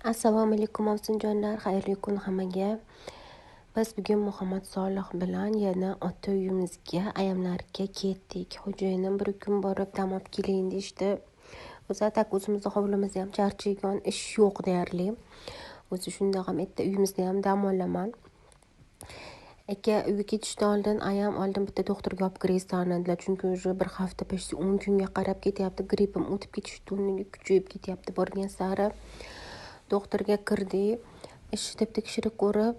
Assalomu alaykum ovsinjonlar, xayrli kun hammaga. Biz bugun Muhammad Solih bilan yana ota uyimizga, ayamlarga ketdik. Xo'jayinim bir kun borib dam olib keling deyishdi. O'zi o'zimizni hovlimizda ham charchagan, ish yo'q deyarli. O'zi shundoq ham erta uyimizda ham dam olaman. Aka uyga ketishdan oldin ayam oldin bitta doktorga olib kiraysan dedilar, chunki уже bir hafta почти 10 kunga qarab ketyapti. Grippim o'tib ketish tunligi kuchayib ketyapti borgan sari. Doktorga kirdik, eshitib tekshirib ko'rib,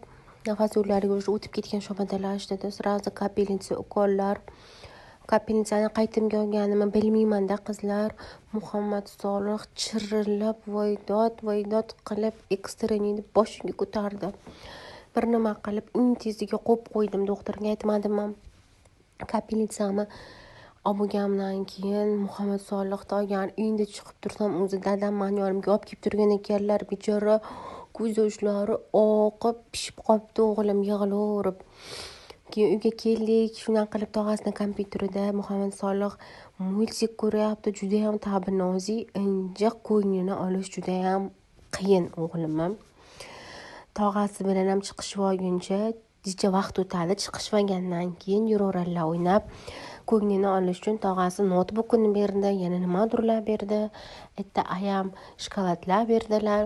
nafas yo'llariga уже o'tib ketgan sho'madalash dedi. Sразу kapelnitsa ukollar. Kapelnitsani qaytimga olganimni bilmayman-da qizlar. Muhammad Solih chirillab voydod qilib ekstreni deb boshimga ko'tardi. Bir nima qilib tezligiga qo'yib qo'ydim, doktorga aytmadim. Kapelnitsani olganimdan keyin Muhammad Solihni olgan uyda chiqib tursam, o'zi dadam mani yonimga olib kelib turgan ekanlar. Bechora ko'z yoshlari oqib pishib qolibdi, o'g'lim yig'laverib. Keyin uyga keldik, shunday qilib tog'asini kompyuterida Muhammad Solih multik ko'ryapti, juda ham ta'binozi, injiq, ko'nglini olish juda ham qiyin o'g'limim. Tog'asi bilan ham chiqishib olguncha necha vaqt o'tadi, chiqishmagandan keyin yuraverarlar o'ynab. Ko'nglini olish uchun tog'asi notebookini berdi, yana nimadirlar berdi. Erta ayam shokoladlar berdilar.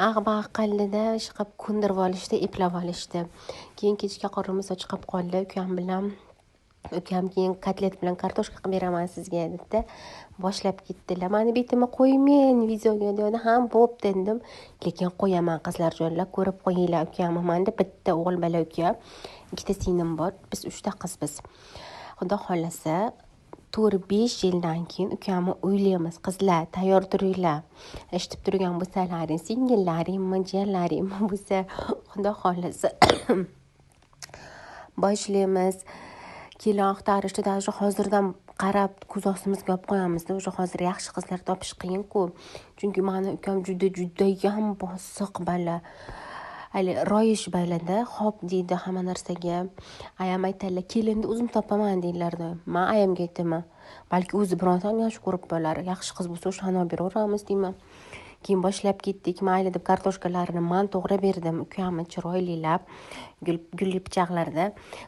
Ag'baq qildida ishqab ko'ndirib olishdi, eplab olishdi. Keyin kechga qornimiz och qolib qoldi. Ukam keyin kotlet bilan kartoshka qilib beraman sizga dedi. Boshlab ketdilar. Meni betimni qo'ymen videoga dedi. Ham bo'p dedim. Lekin qo'yaman qizlar jonlar, ko'rib qo'yinglar ukamni. Menda bitta o'g'il bola uka, ikkita singlim bor. Biz 3 ta qizmiz. Xudo xolasa 4-5 yildan keyin ukamni uylaymiz. Qizlar, tayyor turinglar. Eshitib turgan bo'lsalaring, singillaringmi, jiyanlaringmi bo'lsa, xudo xolasa boshlaymiz. Kelin axtarishda даже hozirdan qarab ko'z ostimizga olib qo'yamizda. O'sha hozir yaxshi qizlar topish qiyin-ku. Chunki meni ukam juda ham bosiq bola. Hali royish balada, xo'p deydi hamma narsaga. Ayam aytadilar, kelinni o'zim topaman deylardi. Men ayamga aytaman, balki o'zi birontani yaxshi ko'rib bo'lar. Yaxshi qiz bo'lsa o'shani olib beraveramiz deyman. Keyin boshlab ketdik. Mayli deb kartoshkalarini men to'g'ri berdim. Ukamni chiroylilab, gulli pichoqlarda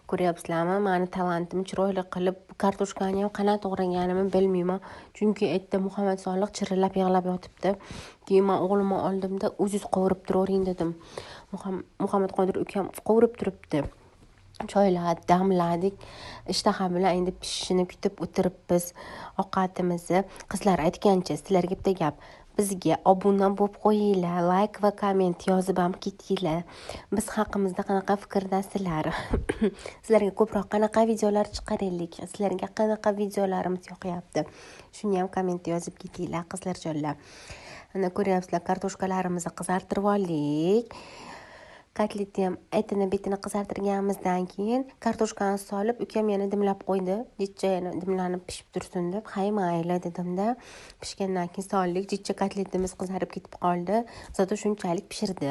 ko'ryapsizlarmi? Meni talentim chiroyli qilib kartoshkani ham qanday to'g'raganimni bilmayman. Chunki erta Muhammad Solih chirillab yig'lab yotibdi. Keyin men o'g'limni oldimda o'zingiz qovurib turavering dedim. Muhammad Qodir ukam qovurib turibdi. Choylar damladik. Ishtaha bilan endi pishishini kutib o'tiribmiz. Ovqatimizni qizlar aytgancha sizlarga bitta gap. Bizga obuna bo'lib qo'yinglar, like va komment yozib ham ketinglar. Biz haqimizda qanaqa fikrdasizlar? Sizlarga ko'proq qanaqa videolar chiqaraylik? Sizlarga qanaqa videolarimiz yoqyapti? Shuni ham komment yozib ketinglar, qizlar jonlar. Ana ko'ryapsizlar, kartoshkalarimizni qizartirib oldik. Kotletni ham etini betini qizartirganimizdan keyin kartoshkani solib, ukam yana dimlab qo'ydi. Jichcha yana dimlanib pishib tursin deb, "Hay mayli" dedimda. Pishgandan keyin soldik. Jichcha kotletimiz qizarib ketib qoldi. Zato shunchalik pishirdi.